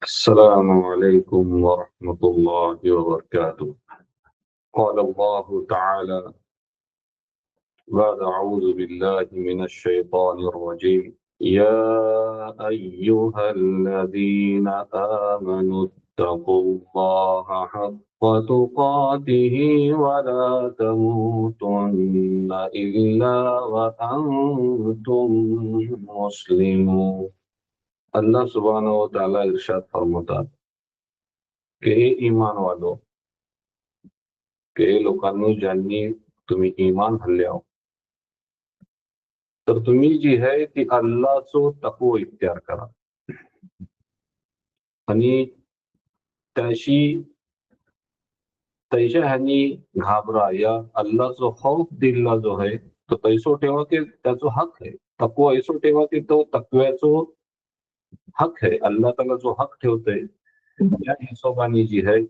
السلام عليكم ورحمة الله وبركاته. قال الله تعالى: بعد أعوذ بالله من الشيطان الرجيم: يا أيها الذين آمنوا اتقوا الله حق تقاته ولا تموتن إلا وأنتم مسلمون. अल्लाह सुब्हानहू व तआला इरशाद फरमातात की हे ईमान वालो, की हे लोकांनो ज्यांनी तुम्ही ईमान हल्ले आहो, तर तुम्ही जी आहे ती अल्लाहचो तकवो इख्तियार करा आणि त्याशी तैशा ह्यानी घाबरा या अल्लाहचो खौफ दिला जो आहे तो तैसो ठेवा की त्याचो हक आहे. तकवो ऐसो ठेवा की तो तकव्याचो हक आहे. अल्लाह ताला जो हक ठेवतोय त्या हिशोबाने जी आहे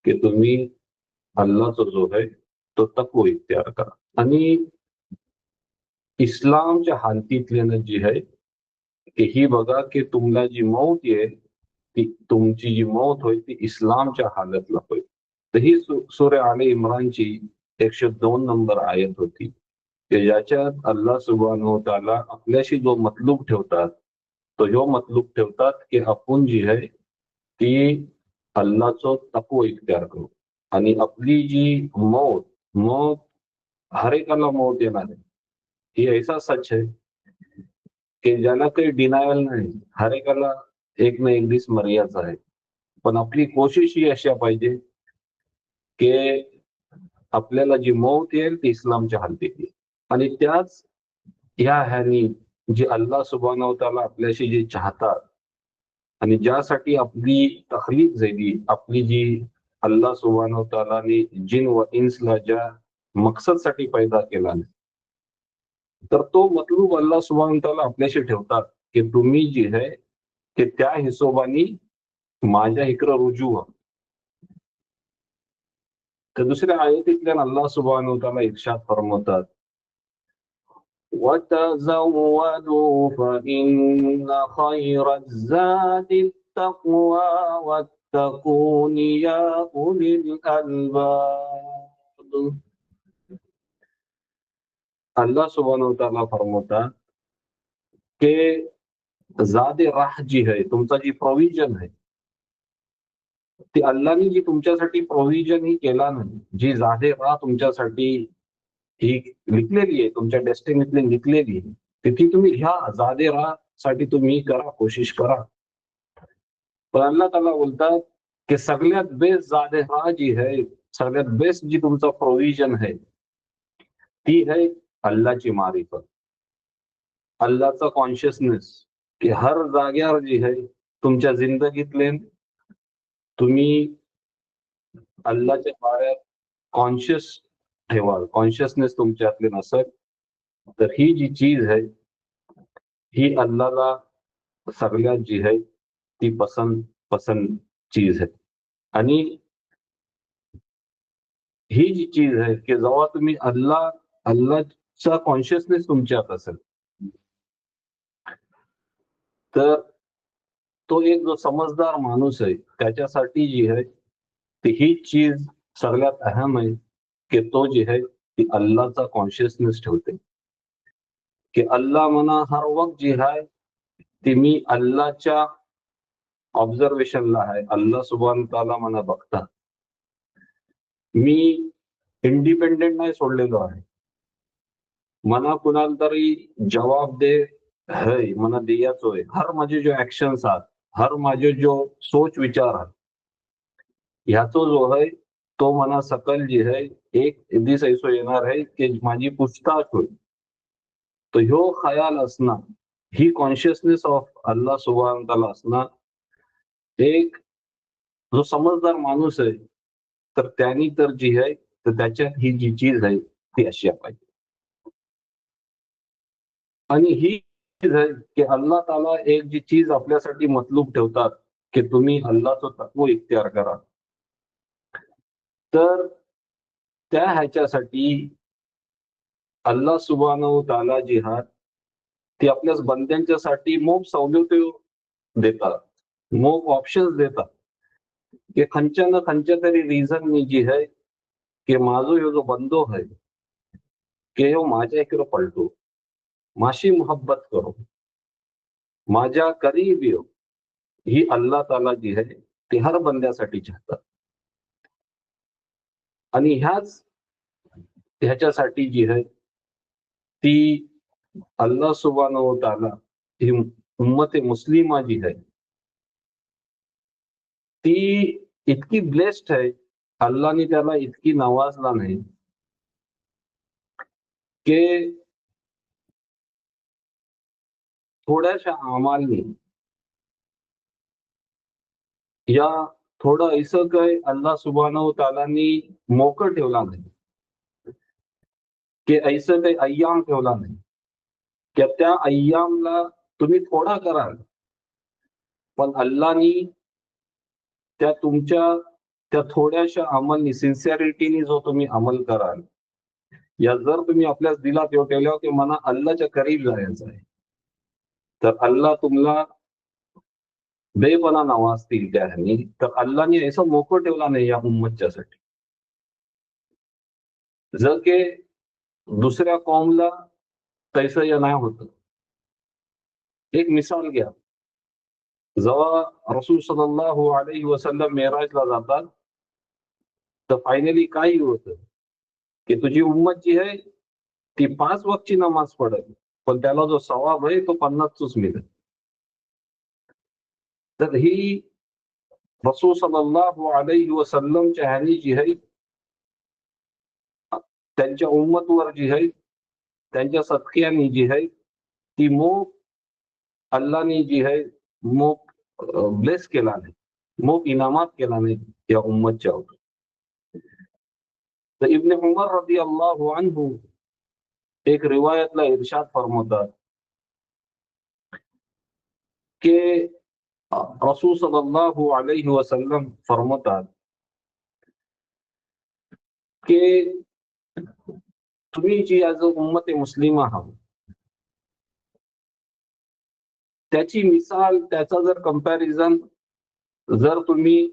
की तुम्ही अल्लाहचो जो आहे तो तकवो इख्तियार करा. आणि इस्लामच्या हालतीतल्यानं जी आहे की ही बघा की तुम्हाला जी मौत आहे ती तुमची जी मौत होईल ती इस्लामच्या हालतला होईल. तर ही सूरा आले इम्रानची 102 नंबर आयत होती की ज्याच्यात अल्लाह सुब्हानहू व तआला आपल्याशी जो मतलूब ठेवतात तो ह्यो मतलूब ठेवतात की आपण जी आहे ती अल्लाहचो तकवो इख्तियार करू. आणि आपली जी मौत मौत हर एकाला मौत येणार आहे, ही ऐसा सच है की ज्याला काही डिनायल नाही. हर एकाला एक ना एक दिवस मर्याचा आहे. पण आपली कोशिश ही अशा पाहिजे की आपल्याला जी मौत येईल ती इस्लामच्या हालतीत येईल. आणि त्याच ह्या ह्यानी जी अल्लाह सुब्हानहू व तआला आपल्याशी जे चाहतात आणि ज्यासाठी आपली तखलीक झाली, आपली जी अल्लाह सुब्हानहू व तआलाने जिन व इन्सला ज्या मकसदसाठी पैदा केला तर तो मतलूब अल्लाह सुब्हानहू व तआला आपल्याशी ठेवतात की तुम्ही जी आहे की त्या हिशोबाने माझ्या इकडं रुजू व्हा. तर दुसऱ्या आयतीतल्या अल्लाह सुब्हानहू व तआला इरशाद फरमावतात وَتَزَوَّدُوا فَإِنَّ خَيْرَ الزَّادِ التَّقْوَى وَاتَّقُونِ يَا أُولِي الْأَلْبَابِ. अल्लाह सुब्हानहू व तआला फरमावतात की जादे राह जी है तुमचा जी प्रोव्हिजन आहे ती अल्लाहने जी तुमच्यासाठी प्रोव्हिजन ही केला नाही, जी जादे राह तुमच्यासाठी ही लिखलेली आहे, तुमच्या डेस्टिनीतली लिखलेली आहे, ती तुम्ही ह्या जादे राह साठी तुम्ही करा, कोशिश करा. पण अल्लाह ताला बोलतात की सगळ्यात बेस्ट जादे राह जी आहे, सगळ्यात बेस्ट जी तुमचा प्रोव्हिजन आहे ती आहे अल्लाहची मारिफत, अल्लाहचा कॉन्शियसनेस. की हर जाग्यावर जी आहे तुमच्या जिंदगीतले तुम्ही अल्लाहच्या बाऱ्यात कॉन्शियस ठेवाल, कॉन्शियसनेस तुमच्यातले नसेल तर ही जी चीज आहे ही अल्लाहला सगळ्यात जी आहे ती पसंत पसंत चीज आहे. आणि ही जी चीज आहे की जेव्हा तुम्ही अल्लाहचा कॉन्शियसनेस तुमच्यात असेल तर तो एक जो समजदार माणूस आहे त्याच्यासाठी जी आहे ती ही चीज सगळ्यात अहम आहे की तो जी आहे ती अल्लाहचा कॉन्शियसनेस ठेवते की अल्लाह म्हणा हर वक्त जी आहे ती मी अल्लाहच्या ऑब्झर्वेशनला आहे. अल्लाह सुब्हानहू व तआला मला बघता, मी इंडिपेंडेंट नाही सोडलेलो आहे. मला कुणाला तरी जवाब दे है मला द्यायचो आहे. हर माझे जो ऍक्शन्स आहात, हर माझे जो सोच विचार आहात ह्याचो जो आहे तो मना सकल जी आहे एक दिस ऐसो येणार आहे की माझी पूछताछ होईल. तो ह्यो खयाल असणं, ही कॉन्शियसनेस ऑफ अल्लाह सुब्हानहू व तआला असणं, एक जो समजदार माणूस आहे तर त्यांनी तर जी आहे तर त्याच्यात ही जी चीज आहे ती अशी पाहिजे. आणि ही चीज आहे की अल्लाह ताला एक जी चीज आपल्यासाठी मतलूब ठेवतात की तुम्ही अल्लाहचं तकवो इख्तियार करा, तर त्या ह्याच्यासाठी अल्लाह सुब्हानहू व तआला जी हात ती आपल्याच बंद्यांच्यासाठी मोप सवलती देतात. मोग ऑप्शन्स देतात की खंयच्या ना खंयच्या तरी रिझननी जी आहे की माझो ह्यो जो बंदो आहे की ह्यो माझ्या इकडे पळतो, माशी मोहब्बत करो, माझ्या करीब येऊ. ही अल्लाह ताला जी आहे ती हर बंद्यासाठी चाहतात. आणि ह्याच्यासाठी जी आहे ती अल्लाह सुब्हानहू व तआला ही उम्मत मुस्लिमा जी आहे ती इतकी ब्लेस्ड आहे, अल्लाहने त्याला इतकी नवाजला नाही की थोड्याशा अमालनी या थोडं ऐसं काय अल्लाह सुब्हानहू तालानी मोकळ ठेवला नाही की ऐसं काही अय्याम ठेवला नाही की त्या अय्यामला तुम्ही थोडा कराल, पण अल्लाहनी त्या तुमच्या त्या थोड्याशा अमलनी सिन्सिअरिटीनी जो तुम्ही अमल कराल, या जर तुम्ही आपल्याच दिलात येऊ ठेवल्यावर की मला अल्लाहच्या करीब जायचं आहे, तर अल्लाह तुम्हाला बेपना नवाजतील त्या ह्यानी. तर अल्लाहने असं मोकळ ठेवला नाही या उम्मतच्यासाठी. जर के दुसऱ्या कौमला तैसं या नाही होतं. एक मिसाल घ्या, जेव्हा रसूल सल्लल्लाहु अलैहि वसल्लम मेराजला जातात, तर फायनली काय होतं की तुझी उम्मत जी आहे ती 5 वक्तची नमाज पडेल, पण त्याला जो सवाब आहे तो 50 मिळेल. तर ही रसूल सल्लल्लाहु अलैहि वसल्लमच्या ह्यानी जी आहे त्यांच्या उम्मतवर जी आहे त्यांच्या सदक्यानी जी आहे ती मोग अल्लाहने जी आहे मोग ब्लेस केला नाही, मोग इनामात केला नाही या उम्मतच्या. तर इब्न उमर रदियल्लाहु अन्हु एक रिवायतला इरशाद फरमावतात की रसूल सल्लल्लाहु अलैहि वसल्लम फरमावतात की तुम्ही जी आज उम्मत मुस्लिम आहात त्याची मिसाल, त्याचा जर कंपॅरिझन जर तुम्ही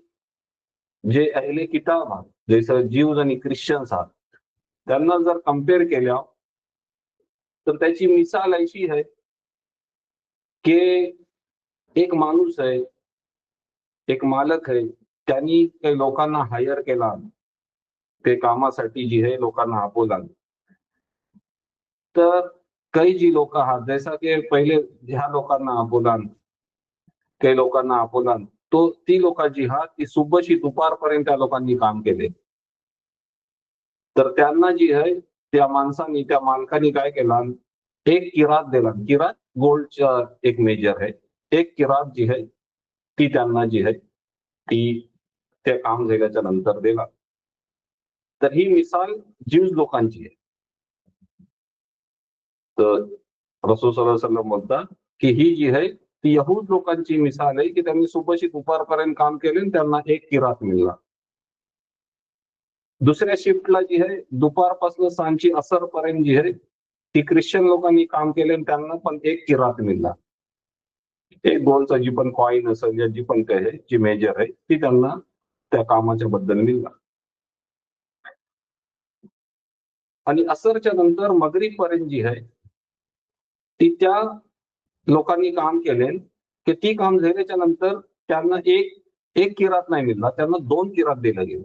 जे अहले किताब आहात, जसं ज्यूज आणि ख्रिश्चन्स आहात, त्यांना जर कम्पेअर केल्या तर त्याची मिसाल अशी आहे की एक माणूस आहे, एक मालक आहे, त्यांनी काही लोकांना हायर केला, ते कामासाठी जी आहे लोकांना आपवला. तर काही जी लोक आहात जैसा की पहिले ह्या लोकांना आपवला, काही लोकांना आपवला, तो ती लोक जी आहात ती सुबशी दुपारपर्यंत त्या लोकांनी काम केले. तर त्यांना जी आहे त्या माणसांनी, त्या मालकाने काय केलं, एक किरात दिला. किरात गोल्डच्या एक मेजर आहे. एक किरात जी आहे ती त्यांना जी आहे ती ते काम झाल्याच्या नंतर दिला. तर ही मिसाल ज्यूज लोकांची आहे. तर रसूल सल्लल्लाहु अलैहि वसल्लम बोलतात की ही जी आहे ती यहूद लोकांची मिसाल आहे की त्यांनी सुबशी दुपारपर्यंत काम केले आणि त्यांना एक किरात मिळला. दुसऱ्या शिफ्टला जी आहे दुपारपासून सांची असर पर्यंत जी आहे ती ख्रिश्चन लोकांनी काम केले आणि त्यांना पण एक किरात मिळला. एक गोल्डचा जी पण कॉईन असेल या जी पण काय आहे जी मेजर आहे ती त्यांना त्या कामाच्या बद्दल मिळला. आणि असरच्या नंतर मगरिब पर्यंत जी आहे ती त्या लोकांनी काम केले की ती काम झाल्याच्या नंतर त्यांना एक एक किरात नाही मिळला, त्यांना 2 किरात दिलं गेलं.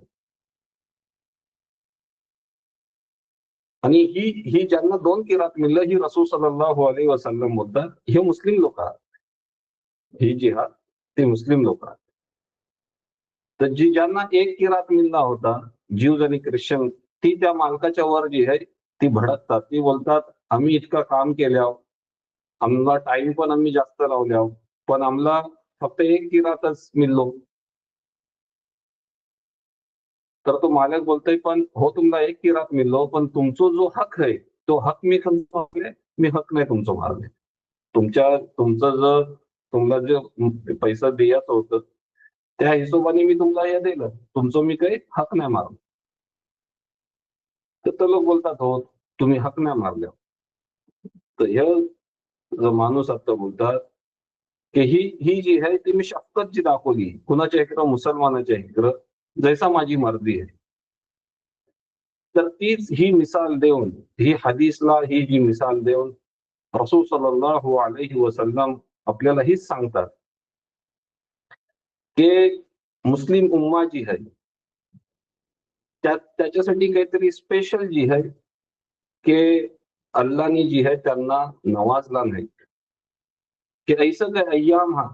आणि ही ही ज्यांना 2 किरात मिळलं ही रसूल सल्लल्लाहु अलैहि वसल्लम बोलतात हे मुस्लिम लोक आहेत. ही जी आहात ते मुस्लिम लोक आहेत. तर जी ज्यांना एक किरात मिळला होता ज्यूज आणि ख्रिश्चन, ती त्या मालकाच्या वर जी आहे ती भडकतात. ती बोलतात आम्ही इतकं काम केल्यावर, आम्हाला टाइम पण आम्ही जास्त लावल्यावर, पण आम्हाला फक्त एक किरातच मिळलो. तर तो मालक बोलतोय पण हो तुम्हाला एक किरात मिळलो, पण तुमचा जो हक आहे तो हक मी तुमचा मागले, मी हक नाही तुमचं मारले. तुमचं जर तुम्हाला जे पैसा द्यायचं होतं त्या हिशोबाने मी तुम्हाला हे दिलं, तुमचं मी काही हक नाही मारलं. तर ते लोक बोलतात हो तुम्ही हक नाही मारले. तर हे जो माणूस आता बोलतात की ही जी आहे ती मी शफकत जी दाखवली कुणाच्या इकडं, मुसलमानाच्या इकडं, जैसा माझी मर्जी आहे. तर तीच ही मिसाल देऊन, ही हदीसला ही जी मिसाल देऊन रसूल सल्लल्लाहु अलैहि वसल्लम आपल्याला हीच सांगतात की मुस्लिम उम्मा जी आहे त्याच्यासाठी काहीतरी स्पेशल जी आहे की अल्लाहने जी है त्यांना नवाजला नाही, की ऐसं काय अय्याम हा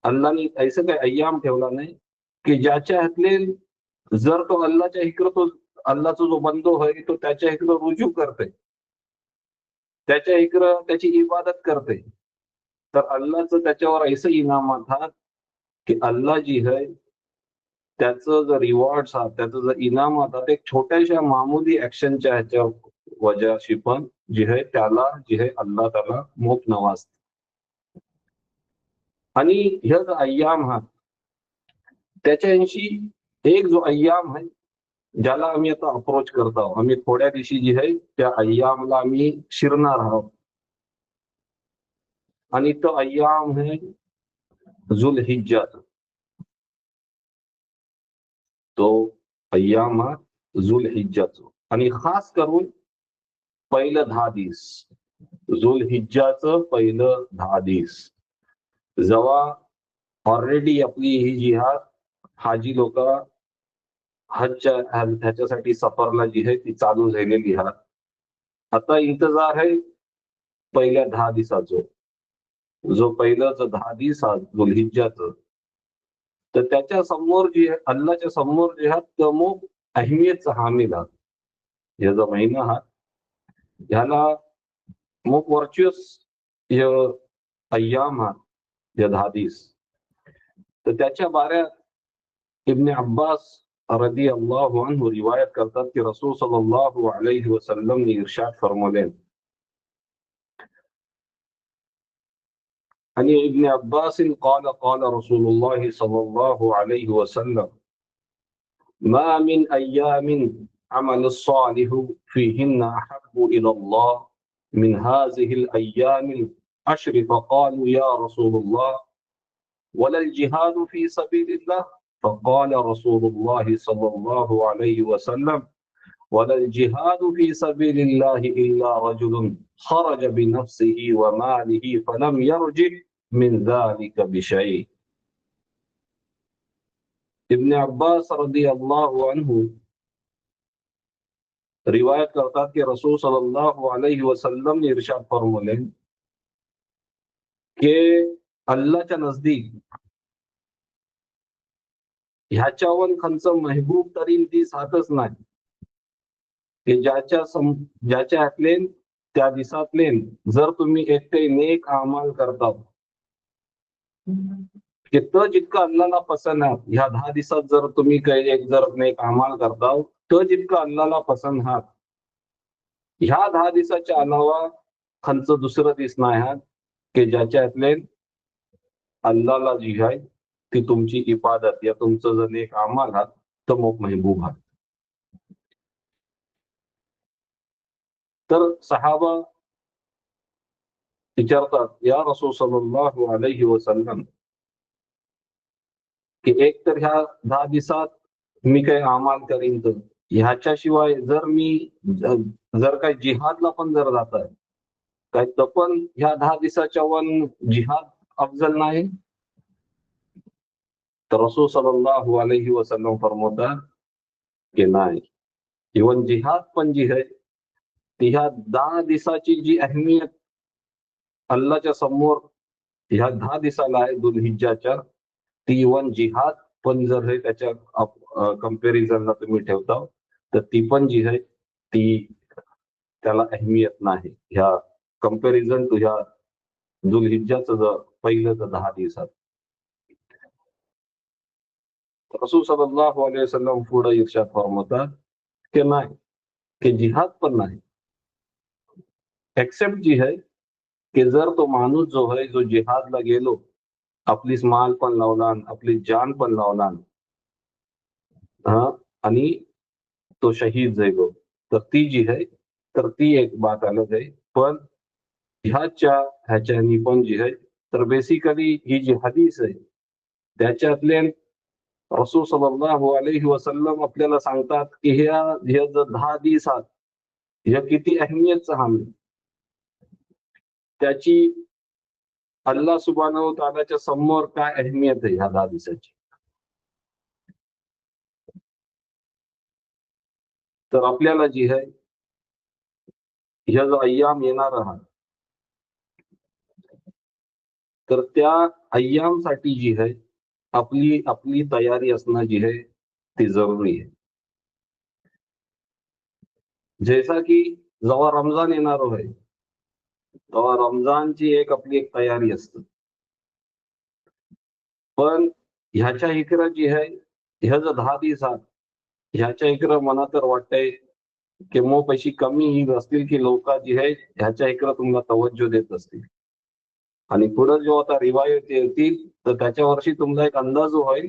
अल्लाहने ऐसं काय अय्याम ठेवला नाही की ज्याच्या हातले जर तो अल्लाहच्या इकडं, तो अल्लाहचा जो बंदो आहे तो त्याच्या इकडं रुजू करते, त्याच्या इकडं त्याची इबादत करते, तर अल्लाहचं त्याच्यावर ऐसं इनामात हा की अल्लाह जी है त्याचं जर रिवॉर्ड हा, त्याचं जर इनाम आता एक छोट्याशा मामूली ऍक्शनच्या ह्याच्या वजाशी पण जी आहे त्याला जी आहे अल्लाह त्याला मोप नवाजते. आणि ह्या जो अय्याम हा त्याच्याशी एक जो अय्याम आहे ज्याला आम्ही आता अप्रोच करत आहोत, आम्ही थोड्या दिवशी जी आहे त्या अय्यामला आम्ही शिरणार आहोत. आणि तो अय्याम है जुलहिज्जाचा. तो अय्याम हा जुलहिज्जाचा आणि खास करून पहिलं 10 दिवस, जुलहिज्जाचं पहिलं 10 दिवस जेव्हा ऑलरेडी आपली ही जी हाजी लोक ह्याच्यासाठी सफरला जी आहे ती चालू झालेली आहे. आता इंतजार आहे पहिल्या 10 दिवसाचं, जो पहिलंच 10 दिवस जुलहिज्जाचं, तर त्याच्या समोर जी आहे अल्लाच्या समोर जे हा तमोक अहमियतचा हामिल हा याचा महिना हा ह्याला मोक वर्च्युअस अय्याम हा या 10 दिवस. तर त्याच्या बाऱ्यात इब्न अब्बास रदी अल्लाह अन्हु रिवायत करतात की रसूल सल्लल्लाहु अलैहि वसल्लम ने इरशाद फरमावले. عن ابن عباس قال قال رسول الله صلى الله عليه وسلم ما من أيام عمل الصالح فيهن أحب إلى الله من هذه الأيام العشر. فقالوا يا رسول الله ولا الجهاد في سبيل الله؟ فقال رسول الله صلى الله عليه وسلم ولا الجهاد في سبيل الله إلا رجل خرج بنفسه وماله فلم يرجع من ذلك بشيء. इब्न अब्बास रदी अल्लाह अन्हु रिवायत करतात की रसूल सल्लल्लाहु अलैहि वसल्लम ने इरशाद फरमावले की अल्लाहच्या नजदीक ह्याच्यावर खंच महबूब तरीन ती साथच नाही की ज्याच्या हातले त्या दिसातले जर तुम्ही एकटे नेक अमाल करता की तो जितका अल्लाहला पसंत आहे ह्या 10 दिवसात जर तुम्ही काही एक जर नेक अमाल करता तो जितका अल्लाहला पसंत आहात ह्या 10 दिवसाच्या अलावा खंच दुसरं दिस नाही आहात की ज्याच्या हातले अल्लाहला जी आहे ती तुमची इबादत या तुमचं जर नेक अमाल आहात तो मोक महबूब आहात. तर सहाबा विचारतात या रसूल सल्लल्लाहु अलैहि वसल्लम की एक तर ह्या 10 दिवसात मी काही अमाल करीन तर ह्याच्याशिवाय जर मी जर काही जिहादला पण जर जात आहे काय तर पण ह्या 10 दिवसाच्या वन जिहाद अफजल नाही? तर रसूल सल्लल्लाहु अलैहि वसल्लम फरमावतात की नाही, इवन जिहाद पण जी आहे ती ह्या 10 दिवसाची जी अहमियत अल्लाच्या समोर ह्या 10 दिवसाला आहे दुलहिज्जाच्या, ती इवन जिहाद पण जर हे त्याच्या कंपॅरिझनला तुम्ही ठेवता तर ती पण जी आहे ती त्याला अहमियत नाही ह्या कंपॅरिझन टू ह्या दुलहिज्जाचं जर पहिलं तर 10 दिवसात. रसूल सल्लल्लाहु अलैहि वसल्लम पुढे इर्शाद फरमावतात की नाही, की जिहाद पण नाही एक्सेप्ट जी है की जर तो माणूस जो है जो जिहादला गेलो आपलीच माल पण लावला आपली जान पण लावला हा आणि तो शहीद झालो तर ती जी आहे तर ती एक बात अलग आहे. पण ह्याच्यानी पण जी आहे, तर बेसिकली ही जी हदीस आहे त्याच्यातले रसूल सल्लल्लाहु अलैहि वसल्लम आपल्याला सांगतात की ह्या जो 10 दिवसात ह्या किती अहमियतचा हामी त्याची अल्लाह सुब्हानहू व तआलाच्या समोर काय अहमियत आहे ह्या 10 दिवसाची. तर आपल्याला जी आहे ह्या जो अय्याम येणार आहात तर त्या अय्यामसाठी जी आहे आपली आपली तयारी असणं जी आहे ती जरुरी आहे. जैसा की जेव्हा रमजान येणार आहे तेव्हा रमजानची आपली एक तयारी असते. पण ह्याच्या इकडं जी आहे ह्या जो 10 दिवसात ह्याच्या इकडं मला तर वाटतंय की मग पैसे कमी ही असतील की लोक जी आहे ह्याच्या इकडं तुम्हाला तवज्जो देत असतील. आणि पुढे जेव्हा आता रिवायत येतील तर त्याच्या वर्षी तुमचा एक अंदाज होईल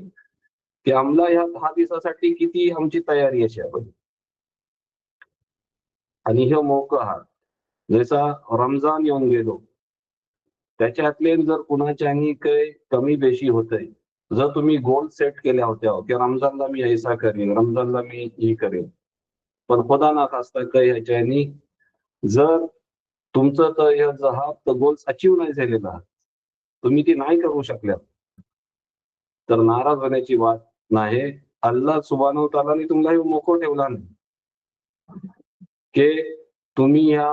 की आम्हाला ह्या 10 दिवसासाठी किती आमची तयारी अशी आहे. आणि हे मोकळं आहात जसा रमजान येऊन गेलो त्याच्यातले जर कुणाच्यानी काही कमी बेशी होतंय, जर तुम्ही गोल सेट केल्या होत्या की रमजानला मी ऐसा करेन, रमजानला मी ही करेन, पण खुदा ना खास्ता काही ह्याच्यानी जर तुमचं तर हा गोल्स अचीव नाही झालेला, तुम्ही ती नाही करू शकल्या, तर नाराज होण्याची बात नाही. अल्लाह सुब्हानहू व तआलाने तुम्हाला हे मोकळं ठेवला नाही की तुम्ही ह्या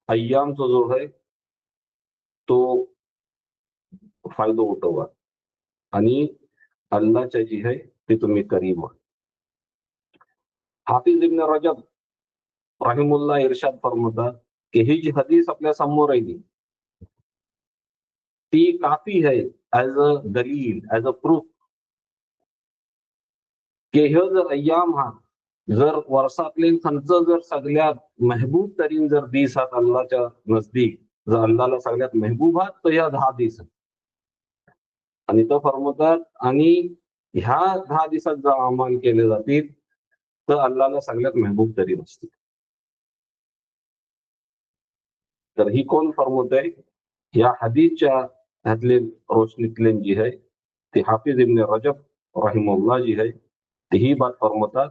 अय्यामचा जो आहे तो फायदा उठवा आणि अल्लाहच्या जी आहे ती तुम्ही करीब व्हा. हाफिज इब्न रजब राहिमुल्लाह इरशाद फरमातात की ही जी हदीस आपल्या समोर आहे ती काफी है ॲज अ दलील, ॲज अ प्रूफ की हे जर अय्याम हा जर वर्षातले खंच जर सगळ्यात महबूब तरीन जर दिस आहात अल्लाहच्या नजदीक, जर अल्लाहला सगळ्यात महबूब आहात तर ह्या 10 दिवस आणि तो फरमातात आणि ह्या 10 दिवसात जर अमाल केले जातील तर अल्लाहला सगळ्यात महबूब तरीन असतील. तर ही कोण फरमवत आहे या हदीसच्या ह्यातले रोशनीतले जी आहे ते हाफिज इब्न रजब राहिमहुल्लाह जी आहे ते ही बात फरमवतात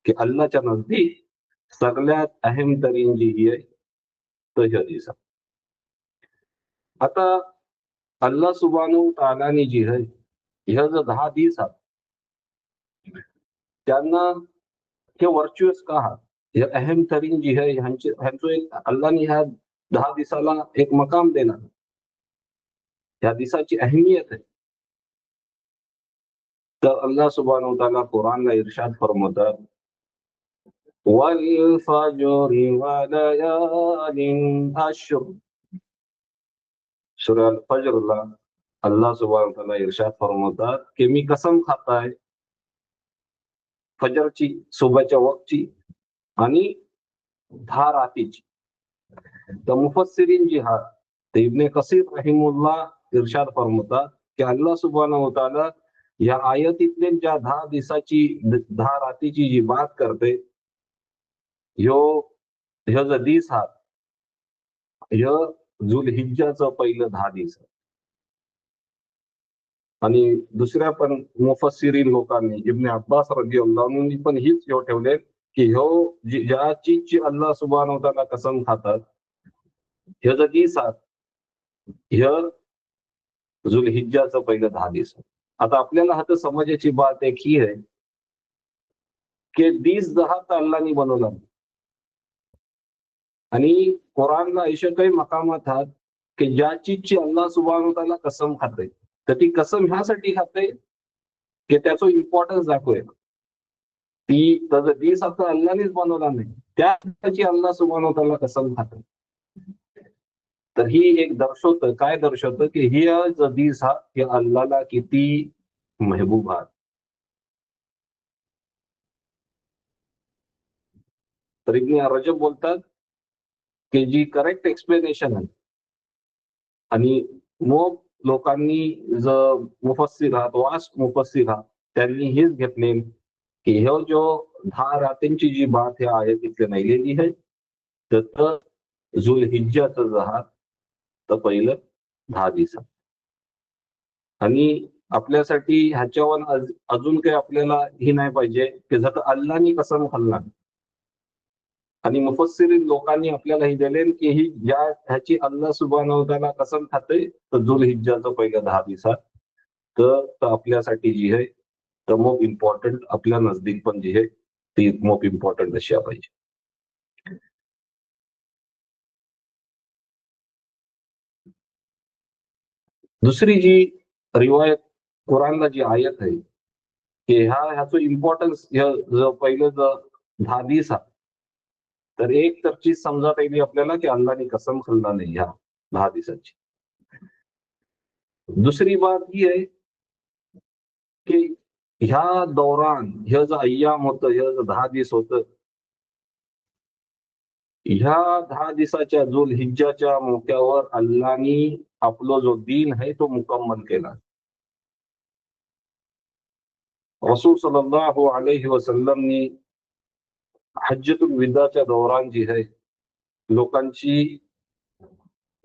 की अल्लाहच्या नजदीक सगळ्यात अहम तरीन जी ही आहे तो ह्या दिवसात. आता अल्लाह सुब्हानहू व तआलाने जी आहे ह्या जो 10 दिवसात त्यांना हे वर्च्युअस का आहात हे अहम तरीन जी आहे ह्यांचं एक अल्लाहने ह्या 10 दिवसाला एक मकाम देणार, ह्या दिवसाची अहमियत आहे. तर अल्लाह सुब्हानहू व तआला कुरानला इरशाद फरमावतात वल-फज्रि वलयालिन अश्र. सूरा अल-फज्रला अल्लाह सुब्हानहू व तआला इरशाद फरमावतात की मी कसम खाताय फजरची, सुबहच्या वक्तची आणि 10 रातीची. तर मुफस्सिरीन जी हा ते इब्न कसीर रहिमहुल्लाह इरशाद फरमावतात की अल्लाह सुब्हानहू व तआला या आयतीतले ज्या 10 दिवसाची 10 रातीची जी बात करते ह्यो जो दिस हा ह्यो जुलहिज्जाचं पहिलं 10 दिवस आणि दुसऱ्या पण मुफस्सिरीन लोकांनी इब्न अब्बास रदियल्लाहु अन्हु पण हीच ह्यो ठेवले की ह्यो ज्या चीजची अल्लाह सुब्हानहू व तआला कसम खातात ह्यो जो दिस हा ह्यो जुलहिज्जाचं पहिलं 10 दिवस. आता आपल्याला आता समजायची बात एक ही आहे की दिस 10 तर अल्लाहने बनवला आणि कुरानला अशा काही मकामात आहेत की ज्या चीजची अल्लाह सुब्हानहू व तआला कसम खाते तर ती कसम ह्यासाठी खाते की त्याचं इम्पॉर्टन्स दाखवूया. ती त्याचं दिस आता अल्लाहनेच बनवला नाही, त्याची अल्लाह सुब्हानहू व तआला कसम खाते. तर ही एक दर्शवतं, काय दर्शवतं की ही जो दिस हा हे अल्लाहला किती महबूब हा. तर इब्न रजब बोलतात की जी करेक्ट एक्सप्लेनेशन आहे आणि मग लोकांनी जर मुफस्सिर आहात, वास्ट मुफस्सिर आहात, त्यांनी हेच घेतले की ह्यो जो 10 रात्रींची जी बात ह्या आयतीतल्या नाहीलेली आहे तर जुलहिज्जाचं 10 तर पहिलं 10 दिवसात. आणि आपल्यासाठी ह्याच्यावर अजून काही आपल्याला ही नाही पाहिजे की जर अल्लाहनी कसम खाल्ला. आणि मुफस्सिरीन लोकांनी आपल्याला हे दिले की ही ह्याची अल्लाह सुब्हानहू व तआला कसम खाते तर जुलहिज्जाचं पहिलं 10 दिवसात. तर आपल्यासाठी जी आहे तर मोस्ट इम्पॉर्टंट आपल्या नजदीक पण जी आहे ती मोस्ट इम्पॉर्टंट अशी पाहिजे. दुसरी जी रिवायत कुराणला जी आयत आहे की ह्याचं इम्पॉर्टन्स जो पहिलं जो 10 दिवसात. तर एक तर चीज समजत येईल आपल्याला की अल्लाहने कसम खाल्ला नाही ह्या 10 दिवसाची. दुसरी बात ही आहे की ह्या दौरान हे जो अय्याम होतं, हे जो 10 दिवस होतं, ह्या 10 दिवसाच्या जुलहिज्जाच्या मोक्यावर अल्लाहनी आपला जो दीन आहे तो मुकम्मल केला. रसूल सल्लल्लाहु अलैहि वसल्लमनी हज्जतुल विदाच्या दौरान जी आहे लोकांची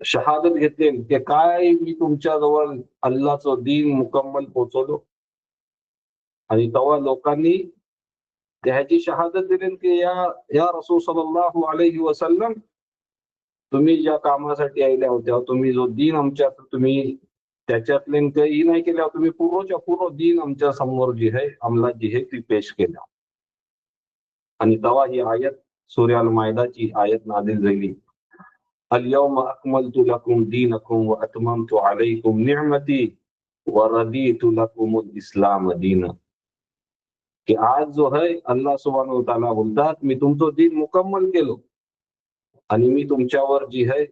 शहादत घेतली की काय मी तुमच्याजवळ अल्लाहचं दीन मुकम्मल पोहोचवलो. आणि तेव्हा लोकांनी त्याची शहादत दिली की या रसूल सल्लल्लाहु अलैहि वसल्लम तुम्ही ज्या कामासाठी आल्या होत्या, तुम्ही जो दीन आमच्यात तुम्ही त्याच्यातले काही नाही केल्या, तुम्ही पूर्वच्या पूर्व दीन आमच्या समोर जी आहे अंमलात जी आहे ती पेश केल्या. आणि तेव्हा ही आयत सूर्य अल मायदाची आयत नाझिल झाली. اليوم أكملت لكم دينكم وأتممت عليكم نعمتي ورضيت لكم الإسلام دीना. की आज जो आहे अल्लाह सुब्हानहू व तआला बोलतात मी तुमचं दीन मुकम्मल केलं आणि मी तुमच्यावर जी आहे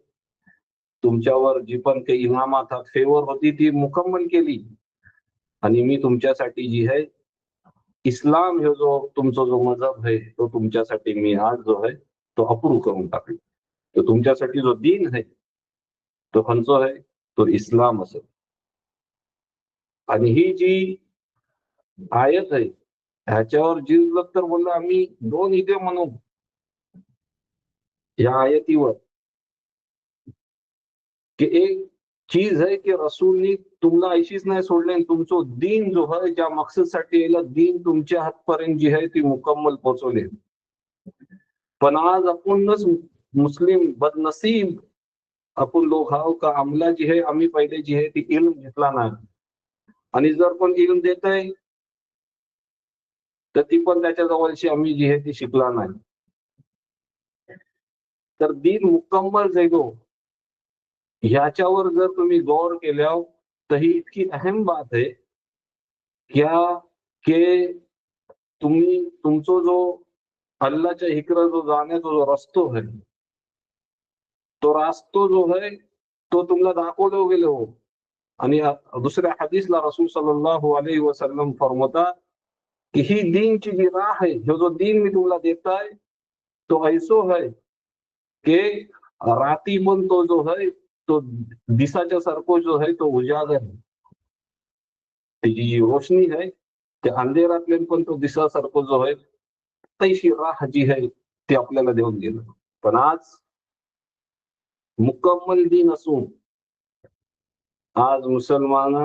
तुमच्यावर जी पण काही इनामात फेवर होती ती मुकम्मल केली. आणि मी तुमच्यासाठी जी आहे इस्लाम हे जो तुमचा जो मजहब आहे तो तुमच्यासाठी मी आज जो आहे तो अप्रूव्ह करून टाकलो. तर तुमच्यासाठी जो दीन आहे तो कोणचा आहे तो इस्लाम असेल. आणि ही जी आयत आहे ह्याच्यावर जिल्लत तर बोललं आम्ही 2 ईदे म्हणू या आयतीवर की एक चीज आहे की रसूलनी तुम्हाला ऐशीच नाही सोडले. तुमचं दीन जो आहे ज्या मकसदसाठी यायला दीन तुमच्या हातपर्यंत जी आहे ती मुकम्मल पोहोचवले. पण आज आपणच मुस्लिम बदनसीब आपण लोक हाव का आम्हाला जी आहे आम्ही पहिले जी आहे ती इल्म घेतला नाही. आणि जर पण इल्म देत आहे तर ती पण त्याच्या जवळची आम्ही जी आहे ती शिकला नाही. तर दीन मुकम्मल जायगो ह्याच्यावर जर तुम्ही गौर केल्यावर तर ही इतकी अहम बात आहे क्या के तुम्ही तुमचा जो अल्लाहच्या इकडं जो जाण्याचा जो रस्तो आहे तो रास्तो जो आहे तो तुम्हाला दाखवलो गेलो. आणि दुसऱ्या हदीसला रसूल सल्लल्लाहु अलैहि वसल्लम फरमाता की ही दीनची जी राह आहे जो जो दीन मी तुम्हाला देताय तो ऐसो है की राती पण तो जो है तो दिसाच्या सारखो जो है तो उजागर है. त्याची जी रोशनी आहे त्या अंधेरातले पण तो दिसासारखो जो आहे तैशी राह जी आहे ती आपल्याला देऊन गेलं. पण आज मुकम्मल दीन असून आज मुसलमान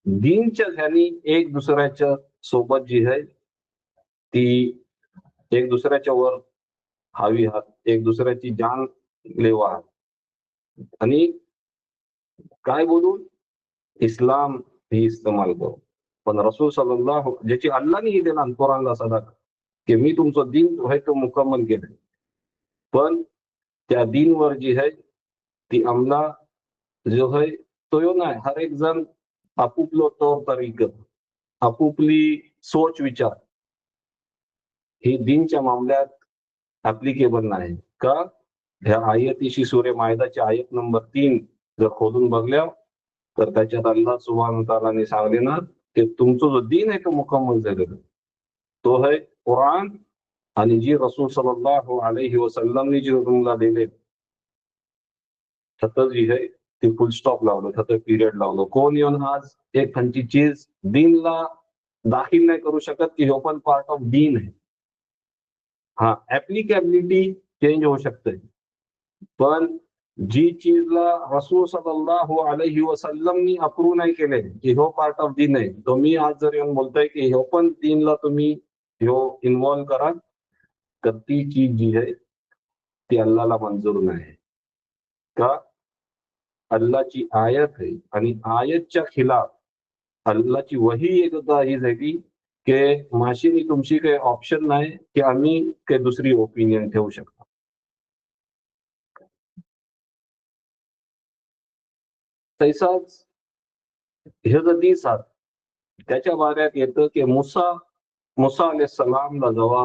दीनच्या ध्यानी एक दुसऱ्याच्या सोबत जी आहे ती एक दुसऱ्याच्या वर हावी हात, एक दुसऱ्याची जान लेवा आणि काय बोलून इस्लाम ही इस्तेमाल करू. पण रसूल सल्लल्लाहु ज्याची अल्लाहने ही दिला कुराणला सदाक की मी तुमचं दीन जो आहे तो मुकम्मल केलं. पण त्या दीनवर जी आहे ती अंमला जो आहे तो यो नाही. हर एक जण आपुपलो तौर तरीक आपुपली सोच विचार ही दीनच्या मामल्यात ऍप्लिकेबल नाही का. ह्या आयतीशी सूर्य मायदाची आयत नंबर 3 जर खोलून बघल्या तर त्याच्यात अल्लाह सुब्हानहू व तआलाने सांगले ना की तुमचं जो दीन आहे तो मुकम्मल झालेलं तो आहे कुराण. आणि जी रसूल सल्लल्लाहु अलैहि वसल्लमने जी तुम्हाला दिले छतं जी आहे ती फुल स्टॉप लावलं, छतं पिरियड लावलं. कोण येऊन आज एक खंची चीज दीनला दाखिल नाही करू शकत की हे पण पार्ट ऑफ दीन आहे. हा ऍप्लिकेबिलिटी चेंज होऊ शकते पण जी चीजला रसूल सल्लल्लाहु अलैहि वसल्लमनी अप्रूव्ह नाही केले की ह्यो पार्ट ऑफ दीन आहे, तो मी आज जर येऊन बोलतोय की ह्यो पण दीनला तुम्ही ह्यो इन्व्हॉल्व करा, तर ती चीज जी आहे ती अल्लाला मंजूर नाही. का? अल्लाची आयत आहे आणि आयतच्या खिलाफ अल्लाची वही एकदा ही झाली की माशिनी तुमची काही ऑप्शन नाही की आम्ही काही दुसरी ओपिनियन ठेवू शकतो. तैसाच हे जर दिसात त्याच्या बाऱ्यात येतं की मुसा अलैहिस्सलामला जेव्हा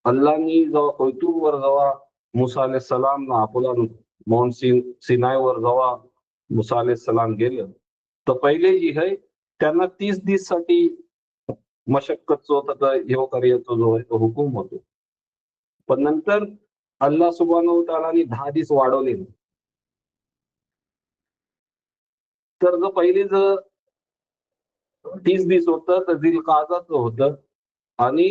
अल्लाहनी जेव्हा कोयतूरवर जेव्हा मुसा अलैहिस्सलामला आपला माउंट सिनायवर जेव्हा मुसा अलैहिस्सलाम गेलं, तर पहिले जी आहे त्यांना 30 दिवसासाठी मशक्कतचं होतं, ह्यो कार्याचा जो आहे तो हुकूम होतो. पण नंतर अल्लाह सुब्हानहू व तआलानी 10 दिवस वाढवले. तर जर पहिले जर 30 दिवस होतं तर जिलकादाचं होतं आणि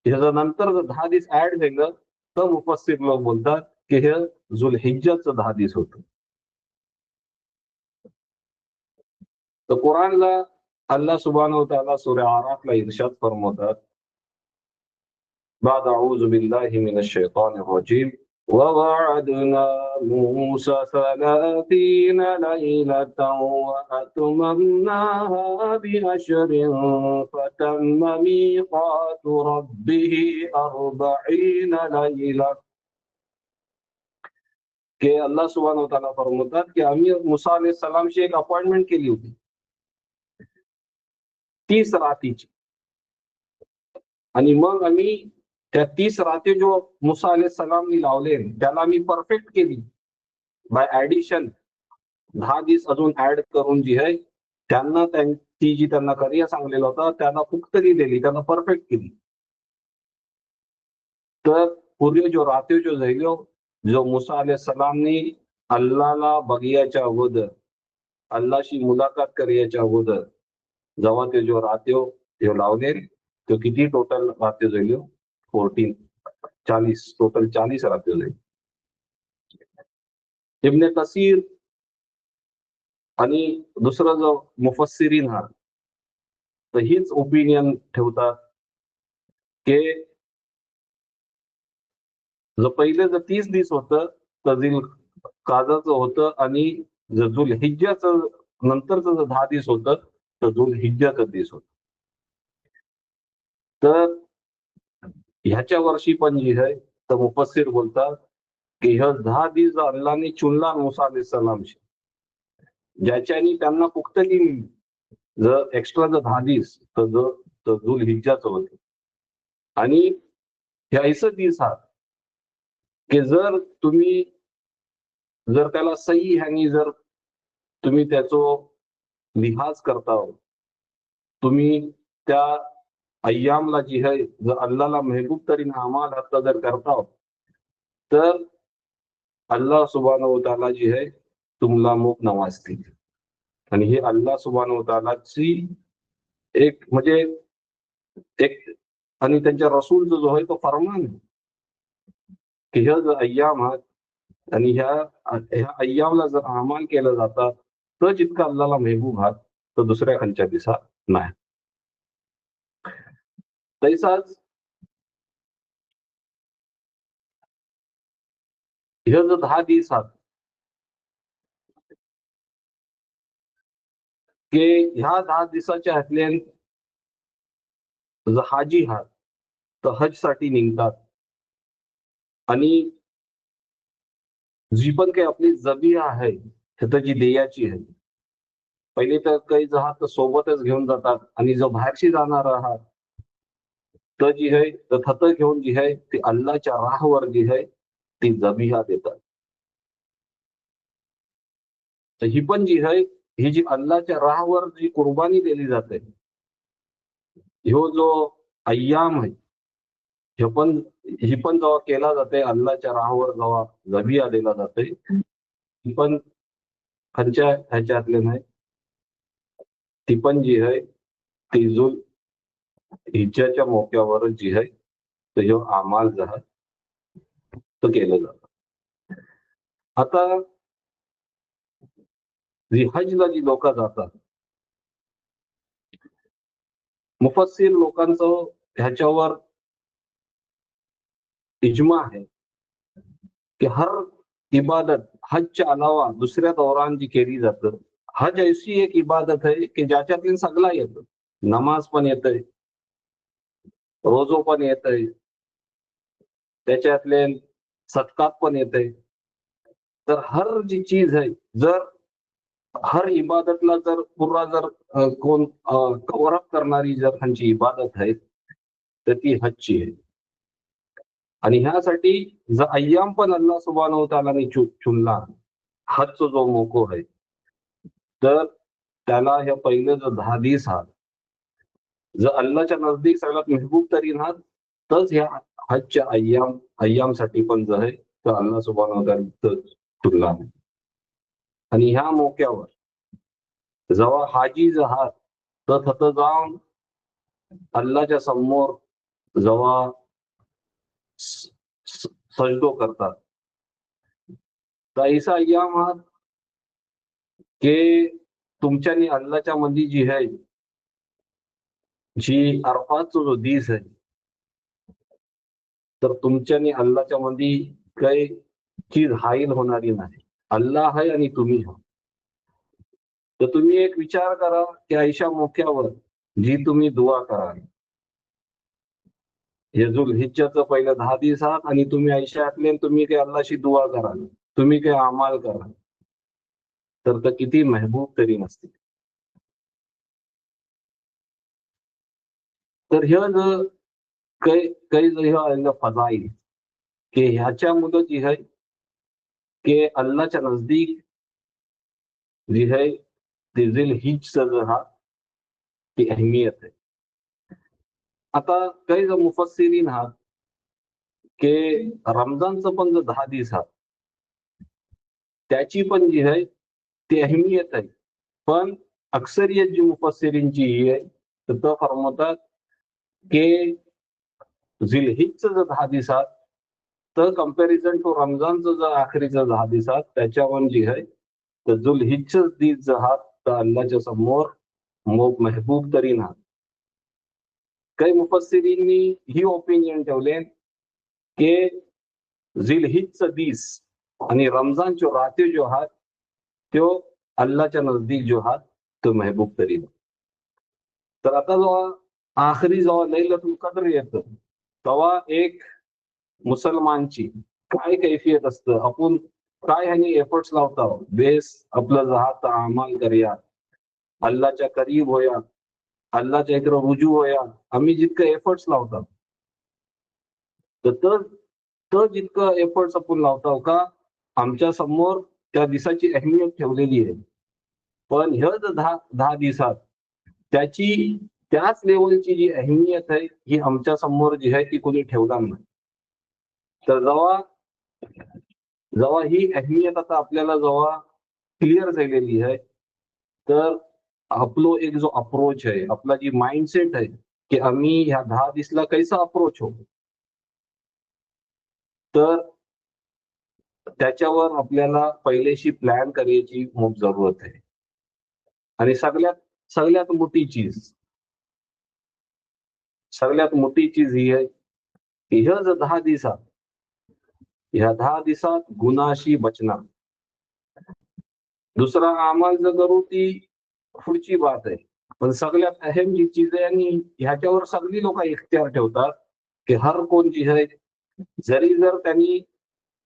ह्याच्यानंतर जर 10 दिवस ऍड झालं तर मुफस्सिर लोक बोलतात की हे जुलहिज्जाचं 10 दिवस होतं. तर कुराणला अल्लाह सुब्हानहू व तआला सूरा आराफला इर्शाद फरमावतात, बाद अऊजु बिल्लाहि मिनश शैतानिर रजीम ووعدنا موسى 30 ليلة وأتممناها بعشر فتم ميقات ربه 40 ليلة. की अल्लाह सुब्हानहू व तआला फरमावतात की आम्ही मुसा अलैहिस्सलामशी एक अपॉइंटमेंट केली होती 30 रातीची, आणि मग आम्ही त्या 30 रात्री जो मुसा अलैहिस्सलामनी लावले त्याला आम्ही परफेक्ट केली बाय ऍडिशन. 10 दिवस अजून ऍड करून जी आहे त्यांना ती जी त्यांना कार्य सांगलेलं होतं त्यांना पुख्तगी दिली, त्यांना परफेक्ट केली. तर पूर्वी जो रात्री जो झालो जो मुसा अलैहिस्सलामनी अल्लाहला बघियाच्या अगोदर अल्लाशी मुलाकात करायच्या अगोदर जेव्हा ते जो रात्यो ते लावले, तो किती टोटल रात्यो झालो 14 40 टोटल 40 रात्यो झाली. इब्न कसीर आणि दुसरं जो मुफस्सिरीन हा तर हीच ओपिनियन ठेवतात की जर पहिले जर 30 दिवस होतं तर काजाचं होतं आणि जर जुलहिज्जाचं नंतरचं जर 10 दिवस होतं तर जुलहिज्जाचं दिवस होतं. तर ह्याच्या वर्षी पण जी आहे तर मुफस्सिर बोलतात की ह्या 10 दिवस अल्लाहने चुनला मुसा अलैहिस्सलामशी, ज्याच्यानी त्यांना पुख्तगी मिळली. जर एक्स्ट्रा जर 10 दिवस तर जुलहिज्जाचं होतं. आणि हे ऐसं दिवस हा की जर तुम्ही जर त्याला सही ह्यानी जर तुम्ही त्याचं लिहाज करता, तुम्ही त्या अय्यामला जी आहे जर अल्लाहला महबूब तरीन अमाल हत्ता जर करता, तर अल्लाह सुब्हानहू व तआला जी आहे तुम्हाला मूक नवाजतील. आणि हे अल्लाह सुब्हानहू व तआलाची एक म्हणजे एक आणि त्यांच्या रसूलचा जो आहे तो फरमान आहे की ह्या जो अय्याम आहेत आणि ह्या अय्यामला जर अमाल केलं जातं तर जितका अल्लाहला महबूब आहात तर दुसऱ्या खंच्या दिवसात नाही. तैसाच हे जो 10 दिवस आहात की ह्या 10 दिवसाच्या हातल्यान जर हाजी आहात तर हज साठी निघतात आणि जी पण काही आपली जबिया आहे तर जी देयाची आहे, पहिले तर काही जहात तर सोबतच घेऊन जातात आणि जो बाहेरशी जाणार आहात तर जी आहे तर थत घेऊन जी आहे ती अल्लाहच्या राहवर जी आहे ती जबिहा देतात. तर ही पण जी आहे ही जी अल्लाहच्या राहवर जी कुर्बानी दिली जाते, ह्यो जो अय्याम आहे ही पण जेव्हा केला जाते अल्लाहच्या राहवर जेव्हा जबिया दिला जाते, ही पण खंच्या ह्याच्यातले नाही, ती पण जी आहे ती जुल हिज्जाच्या मोक्यावर जी आहे तर ह्यो अमाल जो आहे तो केला जातो. आता हजला जी लोक जातात, मुफस्सिर लोकांचं ह्याच्यावर इजमा आहे की हर इबादत हजच्या अलावा दुसऱ्या दौरान जी केली जातं, हज अशी एक इबादत आहे की ज्याच्यातून सगळा येतं. नमाज पण येतंय, रोजो पण येतंय, त्याच्यातले सदकात पण येतंय. तर हर जी चीज आहे, जर हर इबादतला जर पुरा जर कोण कव्हर अप करणारी जर ह्यांची इबादत आहे तर ती हजची आहे. आणि ह्यासाठी जर अय्याम पण अल्लाह सुब्हानहू व तआलाने चुनला, हजचा जो मोको आहे, तर त्याला हे पहिले जो 10 दिवस हा जर अल्लाहच्या नजदीक सगळ्यात महबूब तरीन हा, तच ह्या हजच्या अय्यामसाठी पण जो आहे तर अल्लाह सुब्हानहू व तआला चुनला आहे. आणि ह्या मोक्यावर जेव्हा हाजी जहात तर थत जाऊन अल्लाहच्या समोर जेव्हा सजदो करतात, तर ऐसा अय्याम हा की तुमच्यानी अल्लाहच्या मध्ये जी आहे, जी अरफातचा जो दिस आहे, तर तुमच्यानी अल्लाहच्या मध्ये काही चीज हाईल होणारी नाही. अल्लाह आहे आणि तुम्ही हा. तर तुम्ही एक विचार करा की ऐशा मोक्यावर जी तुम्ही दुआ कराल, हे जुलहिज्जाचं पहिलं 10 दिवस आहात आणि तुम्ही ऐशातले तुम्ही काही अल्लाशी दुआ कराल, तुम्ही काही अमाल कराल, तर किती महबूब तरी नसतील. तर ह्या जर काही जर फजाईल की ह्याच्यामुळे जी आहे की अल्लाहच्या नजदीक जी है जिलहिज्जा जो हा ती अहमियत आहे. आता काही जर मुफस्सिरीन आहात की रमजानचं पण जो 10 दिवस आहात त्याची पण जी आहे ती अहमियत आहे. पण अक्सरियत जी मुफस्सिरींची ही आहे तर तो फरमावतात की जिलहिज्जाचं जो 10 दिवस आहात तर कंपॅरिझन टू रमजानचं जो आखरीचं 10 दिवस आहात त्याच्यावर जी आहे तर जुलहिज्जा दिस जो आहात तर अल्लाहच्या समोर महबूब तरीन आहात. काही मुफस्सिरींनी ही ओपिनियन ठेवले की जिलहिज्जा दिस आणि रमजानच्या रात्री जो आहात तो अल्लाहच्या नजदीक जो आहात तो महबूब तरीन. तर आता जेव्हा आखरी जेव्हा लैलतुल कद्र येतं तेव्हा एक मुसलमानची काय कैफियत असतं, आपण काय ह्यानी एफर्ट्स लावता बेस आपलं जहात अमाल करूया, अल्लाहच्या करीब होया, अल्लाहच्या इकडे रुजू होया, आम्ही जितकं एफर्ट्स लावतात तर जितकं एफर्ट्स आपण लावतो का आमच्या समोर त्या दिवसाची अहमियत ठेवलेली आहे. पण ह्या जर 10 दिवसात त्याची त्याच लेवलची जी अहमियत आहे ही आमच्या समोर जी आहे ती कोणी ठेवणार नाही. तर जेव्हा ही अहमियत आता आपल्याला जेव्हा क्लिअर झालेली आहे तर आपलो एक जो अप्रोच आहे, आपला जी माइंडसेट आहे की आम्ही ह्या 10 दिवसला कैसा अप्रोच हो, तर त्याच्यावर आपल्याला पहिलेशी प्लॅन करायची खूप जरूरत आहे. आणि सगळ्यात मोठी चीज ही आहे की ह्या जर 10 दिवसात ह्या 10 दिवसात गुन्हाशी बचणार. दुसरा अमाल जर करू ती पुढची बात आहे. पण सगळ्यात अहम जी चीज आहे आणि ह्याच्यावर सगळी लोक इख्तियार ठेवतात की हर कोण जी आहे जरी जर त्यांनी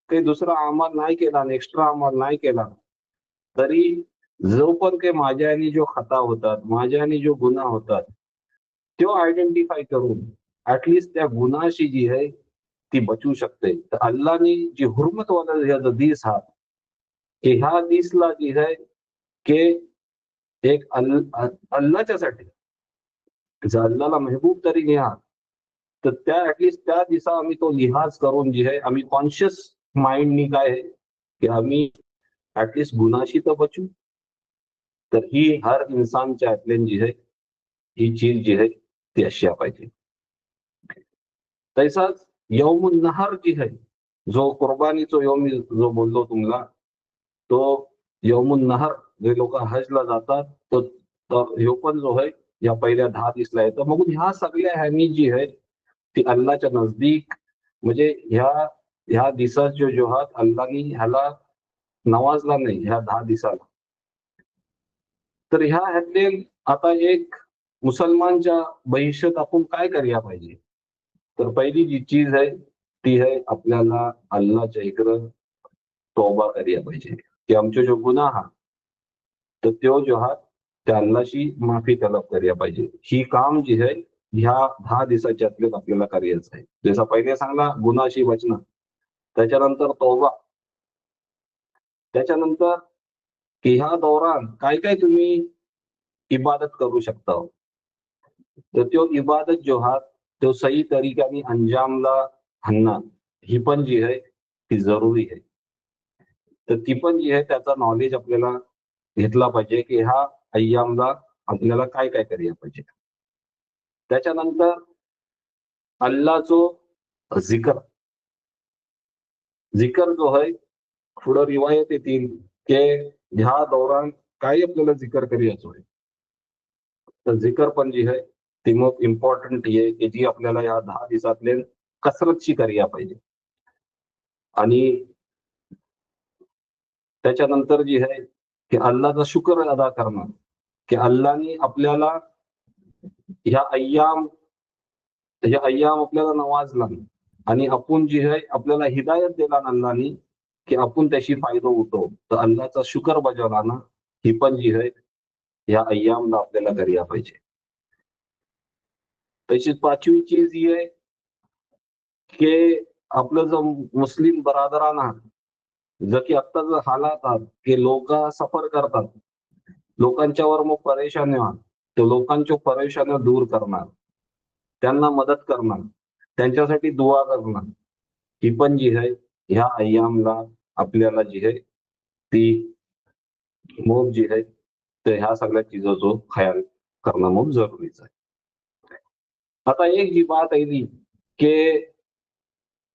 काही दुसरा अमाल नाही केला, एक्स्ट्रा अमाल नाही केला, तरी जो पण काही माझ्यानी जो खता होतात, माझ्यानी जो गुन्हा होतात तो आयडेंटिफाय करून ऍटलिस्ट त्या गुन्हाशी जी आहे ती बचू शकते. तर अल्लाहने जी हुर्मत वाला ह्या दिस हा की ह्या दिसला जी आहे की एक अल्लाच्यासाठी जर अल्लाला महबूब तरी लिहा तर त्या ऍटलिस्ट त्या दिवसा आम्ही तो लिहाज करून जी आहे आम्ही कॉन्शियस माइंडनी काय आहे की आम्ही ऍटलिस्ट गुन्हाशी तर बचू. तर ही हर इन्सानच्या आतल्यान जी आहे ही चीज जी आहे ती अशी पाहिजे. तैसाच यौमुन नहर जी आहे जो कुर्बानीचो यौम जो बोललो तुम्हाला तो यौमुन नहर जे लोक हजला जातात तो ह्यो पण जो आहे या पहिल्या 10 दिसला आहे. तर मग ह्या सगळ्या ह्यांनी जी आहे ती अल्लाच्या नजदीक म्हणजे ह्या दिवसाच्या जोहात अल्लानी ह्याला नवाजला नाही ह्या 10 दिवसाला. तर ह्या ह्यातले आता एक मुसलमानच्या भविष्यात आपण काय करायला पाहिजे. तर पहिली जी चीज आहे ती आहे आपल्याला अल्लाच्या इकडं तौबा करायला पाहिजे की आमचे जो गुन्हा हा तर तो जो हा त्या अल्लाशी माफी तलब करायला पाहिजे. ही काम जी आहे ह्या 10 दिवसाच्या आतल्यात आपल्याला करायचं आहे. जसा पहिले सांगला गुन्हाशी बचणं, त्याच्यानंतर तौबा, त्याच्यानंतर की ह्या दौरान काय काय तुम्ही इबादत करू शकता. तर तो इबादत जो हा तो सही तरीक्याने अंजामला आणणं ही पण जी आहे ती जरुरी आहे. तर ती पण जी आहे त्याचा नॉलेज आपल्याला घेतला पाहिजे की ह्या अय्यामला आपल्याला काय काय करायला पाहिजे. त्याच्यानंतर अल्लाहचो जिकर जिकर जो आहे पुढं रिवायत येतील की ह्या दौरान काय आपल्याला जिकर करायचो आहे. तर जिकर पण जी आहे ती मग इम्पॉर्टंट आहे की जी आपल्याला या 10 दिवसातले कसरतची करायला पाहिजे. आणि त्याच्यानंतर जी आहे की अल्लाहचा शुक्र अदा करणं की अल्लाहने आपल्याला ह्या अय्याम आपल्याला नवाजला आणि आपण जी आहे आपल्याला हिदायत दिला अल्लाहने की आपण त्याशी फायदा होतो. तर अल्लाहचा शुक्र बजावला ना ही पण जी आहे या अय्यामला आपल्याला करायला पाहिजे. तशीच 5वी चीज ही आहे की आपलं जो मुस्लिम बरादरांना जर की आत्ता जर हालात आहात की लोक सफर करतात, लोकांच्यावर मग परेशानी तर लोकांच्या परेशान्या दूर करणार, त्यांना मदत करणार, त्यांच्यासाठी दुआ करणार ही पण जी आहे ह्या अय्यामला आपल्याला जी आहे ती मोब जी आहे तर ह्या सगळ्या चीजों ख्याल करणं मग जरुरीच आहे. आता एक जी बात आहे ती की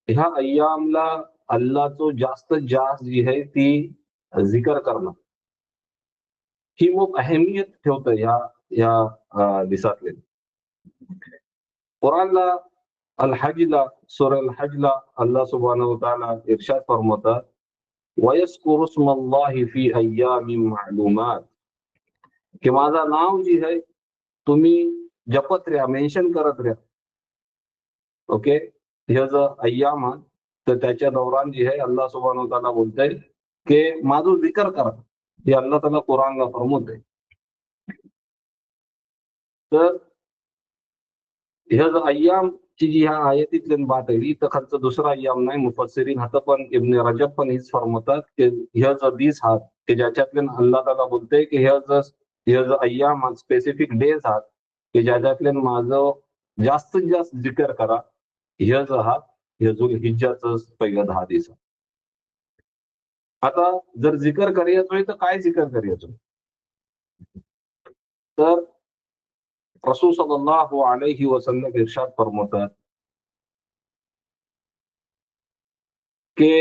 ह्या अय्यामला अल्लाहचो जास्तीत जास्त जी आहे ती जिकर करणं ही मग अहमियत ठेवतं ह्या दिसातले. कुराणला अल हजला सूरा अल हजला अल्लाह सुब्हानहू व तआला इरशाद फरमाता वयस्कुरु स्मल्लाहि फी अय्यामिन मालूमात की माझा नाव जी आहे तुम्ही जपत राहा, मेन्शन करत राहा. ओके, हे जो अय्याम आहे तर त्याच्या दौरान जी आहे अल्लाह सुब्हानहू व तआला बोलतंय की माझं जिकर करा. हे अल्लाह ताला कुराणला फरमवतंय. तर ह्या जो अय्यामची जी ह्या आयतीतल्यान बात आहे तर खालचा दुसरा अय्याम नाही. मुफस्सिरीन हात पण इब्न रजब पण हीच फरमवतात की ह्या जो दिस हात की ज्याच्यातल्यान अल्लाह ताला बोलतंय की ह्या जो अय्याम स्पेसिफिक डेज आहात की ज्याच्यातल्यान माझं जास्तीत जास्त जिकर करा. ह्या जो हात ह्या जुलहिज्जाचं पहिलं 10 दिवस. आता जर जिकर करायचोय तर काय जिकर करायचोय. तर रसूल सल्लल्लाहु अलैहि वसल्लम इरशाद फरमातात की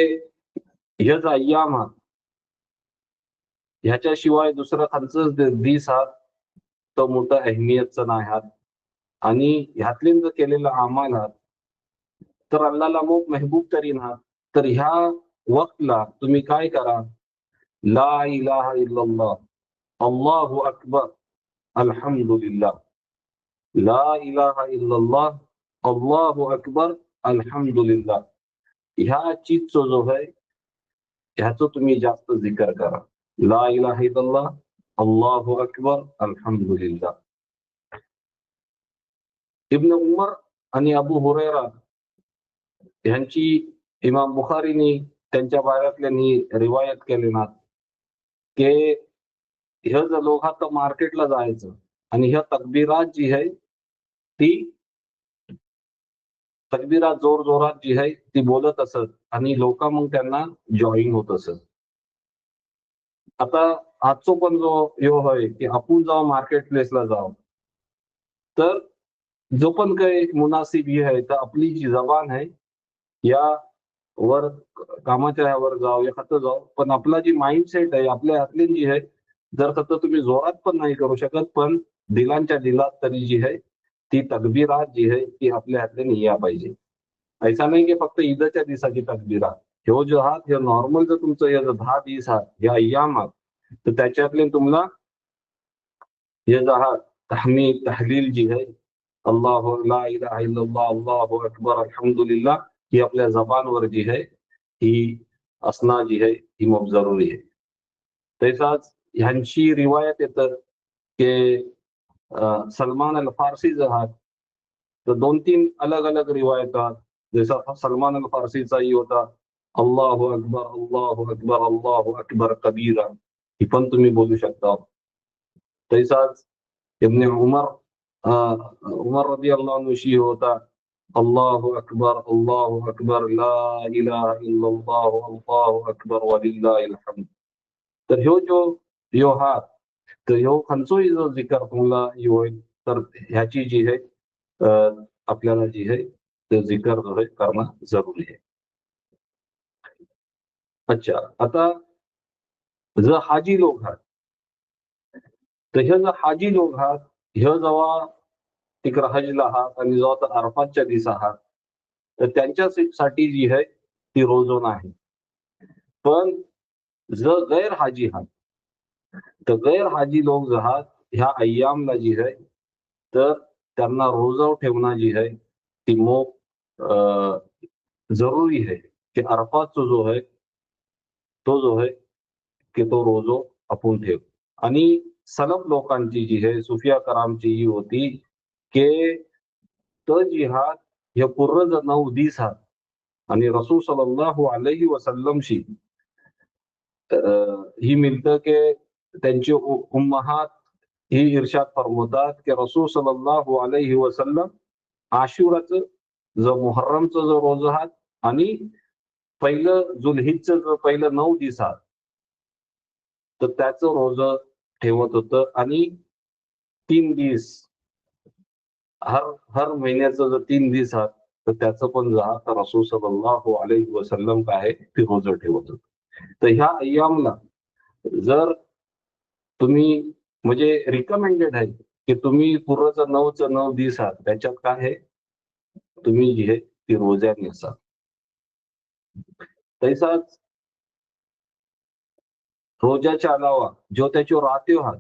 हे जो अय्याम हा ह्याच्याशिवाय दुसरं खालचंच दिस हा तो मोठा अहमियतचा नाही हात आणि ह्यातले जर केलेला अमाल आहात तर अल्लाहला मग मेहबूब तरीन आहात. तर ह्या वक्तला तुम्ही काय करा, ला इलाहा इल्लल्लाह अल्लाहु अकबर अल्हम्दुलिल्लाह, ला इलाहा इल्लल्लाह अल्लाहु अकबर अल्हम्दुलिल्लाह. ह्या चीजचं जो आहे ह्याचं तुम्ही जास्त जिकर करा. ला इलाहा इल्लल्लाह अल्लाहु अकबर अल्हम्दुलिल्लाह. इब्न उमर आणि अबू हुरैरा ह्यांची इमाम बुखारीनी त्यांच्या बाऱ्यातल्यांनी रिवायत केले ना की ह्या जर लोकांना मार्केटला जायचं आणि ह्या तकबीरात जी आहे ती तकबीरात जोर जोरात जी आहे ती बोलत असत आणि लोक मग त्यांना जॉईन होत असत. आता आजचो पण जो ह्यो आहे की आपण जाऊ मार्केट प्लेसला जाऊ तर जो पण काही मुनासिब हे आहे तर आपली जी जबान आहे या वर कामाच्या ह्यावर जाव या खातं जाव, पण आपला जी माइंडसेट आहे, आपल्या हातली जी आहे, जर सतत तुम्ही जोरात पण नाही करू शकत, पण दिलांच्या दिलात तरी जी आहे ती तकबीरात जी आहे ती आपल्या हातल्याने या पाहिजे. ऐसा नाही की फक्त ईदच्या दिवसाची तकबीरात. ह्यो जो आहात हे नॉर्मल जर तुमचं हे 10 दिवस आहात, हे अय्याम आहात, तर त्याच्यातले तुम्हाला हे जो आहात तहमीद तहलील जी आहे, अल्लाहु ला इलाहा इल्लल्लाह अल्लाहु अकबर अल्हम्दुलिल्लाह, ही आपल्या जबानवर जी आहे ही असणं जी आहे ही खूप जरुरी आहे. तसाच ह्यांची रिवायत येतं की सलमान अल फारसी जो आहात, तर 2-3 अलग अलग रिवायत आहात. जसा सलमान अल फारसीचाही होता, अल्लाहु अकबर अल्लाहु अकबर अल्लाहु अकबर कबीरा, ही पण तुम्ही बोलू शकता. तसाच इब्न उमर रदियल्लाहु अन्हु शी होता, अल्लाहु अकबर ला इलाहा इल्लल्लाह अल्लाहु अकबर वलिल्लाहिल हम्द. तर ह्यो जो ह्यो हा तर ह्यो खंचोही जो जिकर तुम्हाला होईल, तर ह्याची जी आहे आपल्याला जी आहे ते जिकर जो आहे करणं जरुरी आहे. अच्छा, आता जर हाजी लोक आहात, तर हे जर हाजी लोक आहात, हे जेव्हा तिकडं हजला आहात आणि जेव्हा तर अरफातच्या दिवस आहात, तर त्यांच्यासाठी जी आहे ती रोजोन आहे. पण जर गैर हाजी आहात, तर गैर हाजी लोक जे आहात ह्या अय्यामला जी आहे तर त्यांना रोजा ठेवणं जी आहे ती मोप जरुरी आहे की अरफातचा जो आहे तो जो आहे की तो रोजो आपण ठेव. आणि सलफ लोकांची जी आहे सुफिया करामची ही होती की तो जिहाद हे पूर्ण 9 दिवस आहात आणि रसूल सल्लल्लाहु अलैहि वसल्लमशी ही मिळतं की त्यांचे उम्महात ही इर्शाद फरमवतात की रसूल सल्लल्लाहु अलैहि वसल्लम आशुराचं जो मुहर्रमचं जो रोजा आहात आणि पहिलं जुलहिजचं जो पहिलं 9 दिवस आहात, तर त्याचं रोजं ठेवत होतं. आणि 3 दिवस हर हर महिन्याचं जर 3 दिवस आहात, तर त्याचं पण जा तर रसूल सल्लल्लाहु अलैहि वसल्लम काय आहे ते रोजं ठेवत होतं. तर ह्या अय्यामला जर तुम्ही म्हणजे रिकमेंडेड आहे की तुम्ही पूर्वचं 9चं 9 दिवस आहात, त्याच्यात काय आहे तुम्ही जी आहे ती रोज्याने असाल. तैसाच रोजाच्या अलावा जो त्याची रात्यो आहात,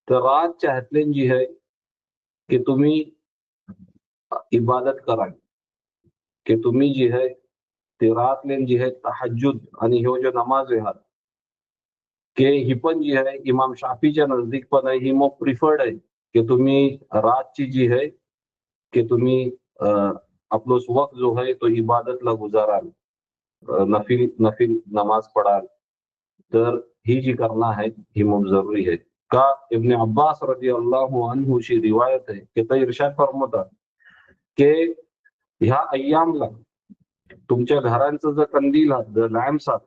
तर रातच्या हातल्यान जी आहे की तुम्ही इबादत कराल, की तुम्ही जी आहे ते रातलेन जी आहे तहज्जुद आणि ह्यो जो नमाज आहात, की ही पण जी आहे इमाम शाफीच्या नजदीक पण आहे, ही मग प्रिफर्ड आहे की तुम्ही रातची जी आहे की तुम्ही आपलो वक्त जो आहे तो इबादतला गुजाराल, नफिल नफिल नमाज पडाल, तर ही जी करणं आहे ही मग जरुरी आहे. का इब्न अब्बास रदियल्लाहु अन्हु शी रिवायत आहे की ते इर्शाद फरमवतात की ह्या अय्यामला तुमच्या घरांचं जर कंदील आहात, जर लॅम्प्स आहात,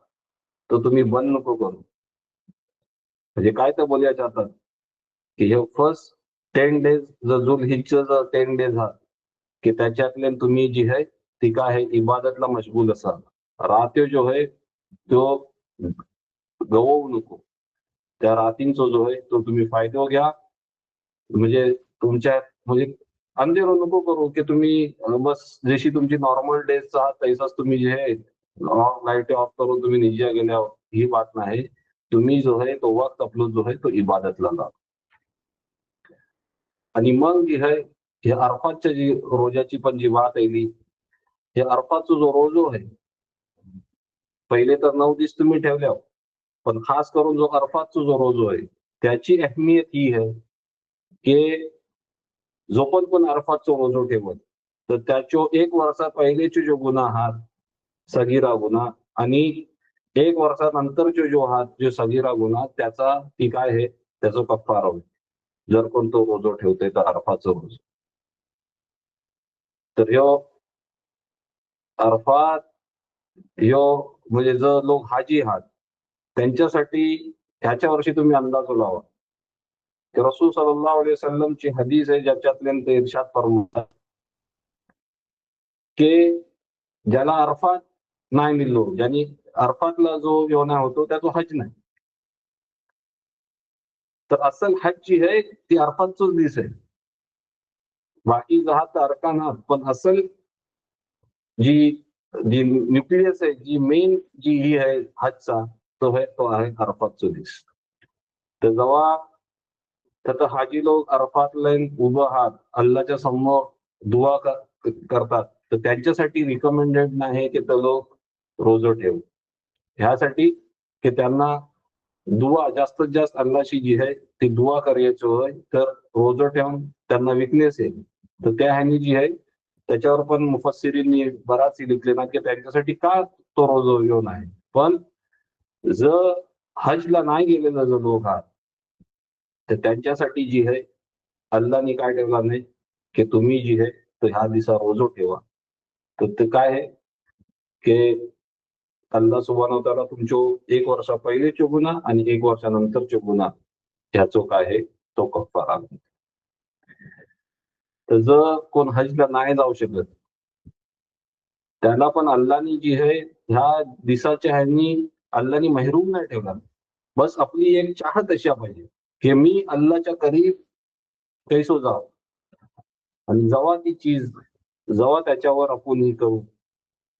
तर तुम्ही बंद नको करू. म्हणजे काय तर बोलूया चाहतात की हे फर्स्ट 10 डेज जर जुलहिजचं जर 10 डेज आहात, की त्याच्यातले तुम्ही जी आहे ती काय आहे इबादतला मशगूल असाल. रात्यो जो आहे तो गववू नको. त्या रात्रींचा जो आहे तो तुम्ही फायदा घ्या. म्हणजे तुमच्या म्हणजे अंधेरो नको करू की तुम्ही बस जशी तुमची नॉर्मल डेज आहात तैसाच तुम्ही जे आहे लाईट ऑफ करून तुम्ही निजा गेल्यावर ही बात नाही. तुम्ही जो आहे तो वक्त आपलं जो आहे तो इबादतला लावा. आणि मग जी आहे हे अरफातच्या जी रोजाची पण जी बात आली, हे अरफातचा जो रोजो आहे पहिले तर 9 दिवस तुम्ही ठेवल्यावर, पण खास करून जो अरफातचा जो रोजो आहे त्याची अहमियत ही आहे की जो पण अरफातचा रोजो ठेवत, तर त्याचो 1 वर्षा पहिलेचे जो गुन्हा आहात सगीरा गुन्हा आणि 1 वर्षानंतरचे जो आहात जे सगीरा गुन्हा त्याचा ती काय आहे त्याचा कफ्फारा होईल. जर कोण तो रोजो ठेवतोय तर अरफाचा रोज. तर ह्यो अरफात ह्यो म्हणजे जर लोक हाजी आहात त्यांच्यासाठी ह्याच्या वर्षी तुम्ही अंदाज लावा की रसूल सल्लल्लाहु अलैहि वसल्लम ची हदीस आहे ज्याच्यातल्या इर्शाद फरमावतात की ज्याला अरफात नाही मिळलो, ज्यांनी अरफातला जो योना होतो त्या तो हज नाही. तर असल हज जी आहे ती अरफातच दिस आहे. बाकी जहा तर अरकानात, पण असल जी जी न्यूक्लियस आहे, जी मेन जी ही आहे हजचा, तो आहे अरफातचा दिस. तर जेव्हा तर हाजी लोक अरफातला उभं आहात अल्लाच्या समोर दुआ करतात, तर त्यांच्यासाठी रिकमेंडेड नाही की ते लोक रोजं ठेव, ह्यासाठी की त्यांना दुआ जास्तीत जास्त अल्लाशी जी आहे ती दुआ करायची होय. तर रोजं ठेवून त्यांना विकनेस आहे, तर त्या ह्यानी जी आहे त्याच्यावर पण मुफस्सिरींनी बराच लिखले ना की त्यांच्यासाठी का तो रोजं येऊन आहे. पण जर हजला नाही गेलेला जो लोक आहात, तर त्यांच्यासाठी जी आहे अल्लाने काय ठेवला नाही की तुम्ही जी आहे तर ह्या दिवसा रोजो ठेवा. तर ते काय आहे की अल्लाह सुब्हानहू व तआला तुमचो 1 वर्षा पहिलेचो गुन्हा आणि 1 वर्षानंतरचो गुन्हा ह्याचो काय आहे तो कफारा. तर जर कोण हजला नाही जाऊ शकत, त्याला पण अल्लानी जी आहे ह्या दिसाच्या ह्यांनी अल्लानी महरूम नाही ठेवला. बस आपली एक चाहत अशी पाहिजे की मी अल्लाच्या करीब कैसो जाव, आणि जेव्हा ती चीज जेव्हा त्याच्यावर आपण हे करू,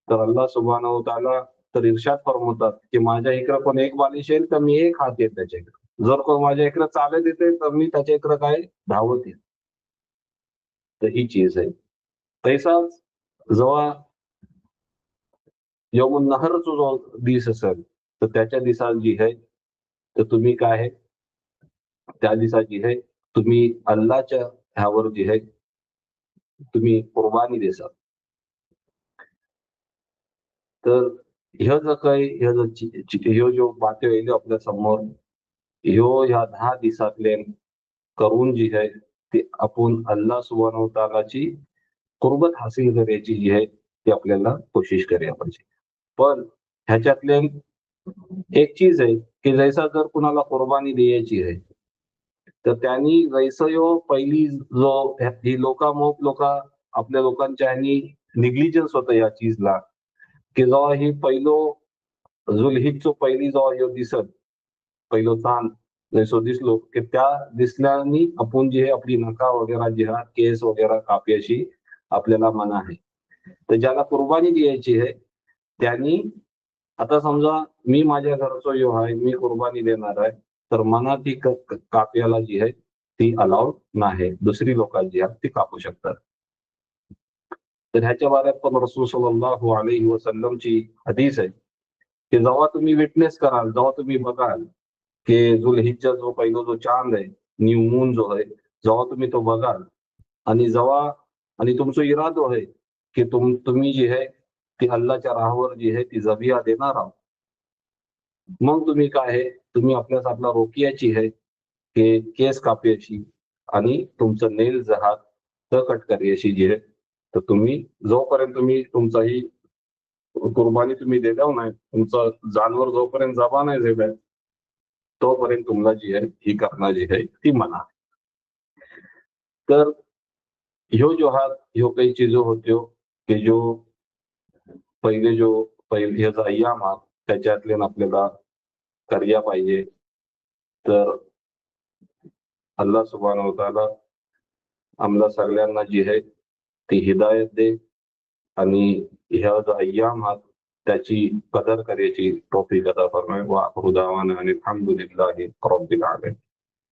तर अल्लाह सुब्हानहू व तआला तर इर्शाद फरमावतात की माझ्या इकडे पण एक बालिश येईल तर मी एक हात येत त्याच्या इकडे, जर कोण माझ्या इकडे चालत येते तर मी त्याच्या इकडे काय धावत येईल. तर ही चीज आहे. तैसाच जेव्हा यौमुन नहरचा जो दिस असेल, तर त्याच्या दिवसात जी आहे तर तुम्ही काय आहे त्या दिवसात जी आहे तुम्ही अल्लाच्या ह्यावर जी आहे तुम्ही कुर्बानी देसाल. तर ह्यो जो काही ह्यो जो बाते येयल्यो आपल्या समोर, ह्यो ह्या 10 दिवसातले करून जी आहे ती आपण अल्लाह सुब्हानहू व तआलाची कुर्बत हासिल करायची जी आहे ती आपल्याला कोशिश करायला पाहिजे. पण ह्याच्यातले एक चीज आहे की जैसा जर कुणाला कुर्बानी द्यायची आहे, तर त्यांनी जैसं ह्यो पहिली जो ही लोका आपल्या लोकांच्या ह्यांनी निग्लिजन्स होतं या चीजला, की जेव्हा ही पहिलो जुलहिजचो पहिली जेव्हा ह्यो दिसत, पहिलो चांद जैसो दिसलो की त्या दिसल्यानी आपण जी आहे आपली नका वगैरे जी आहे केस वगैरे कापायची आपल्याला मना आहे. तर ज्याला कुर्बानी द्यायची आहे त्यांनी, आता समजा मी माझ्या घरचो ह्यो आहे, मी कुर्बानी देणार आहे, तर मला ती काप्याला जी आहे ती अलाउड नाही. दुसरी लोक जी आहेत ती कापू शकतात. तर ह्याच्या बाऱ्यात पण रसूल सल्लल्लाहु अलैहि वसल्लमची हदीस आहे की जेव्हा तुम्ही विटनेस कराल, जेव्हा तुम्ही बघाल की जुलहिजचा जो पहिला जो चांद आहे, न्यू मून जो आहे, जेव्हा तुम्ही तो बघाल आणि जेव्हा आणि तुमचा इरादो आहे की तुम्ही जी आहे ती अल्लाच्या राहावर जी आहे ती जबिया देणार आहात, मग तुम्ही काय आहे तुम्ही आपल्यास आपला रोकियाची आहे की केस कापायची आणि तुमचं नेल जहात त कट करायची जी आहे. तर तुम्ही जोपर्यंत तुम्ही तुमचाही कुर्बानी तुम्ही देता नाही, तुमचं जानवर जोपर्यंत जबा नाही झालाय, तोपर्यंत तुम्हाला जी आहे ही करणं जी आहे ती मना. तर ह्यो जो हा ह्यो काही चीजो होत्यो की जो पहिले जो पहिले ह्याचा अय्याम हा त्याच्यातले आपल्याला कर्या पाहिजे. तर अल्लाह सुब्हानहू व तआला आम्हाला सगळ्यांना जी आहे ती हिदायत दे आणि ह्या जो अय्याम हा त्याची कदर करायची तौफीक अता फरमाय. व आखिरु दावाना अनिल हम्दुलिल्लाहि रब्बिल आलमीन.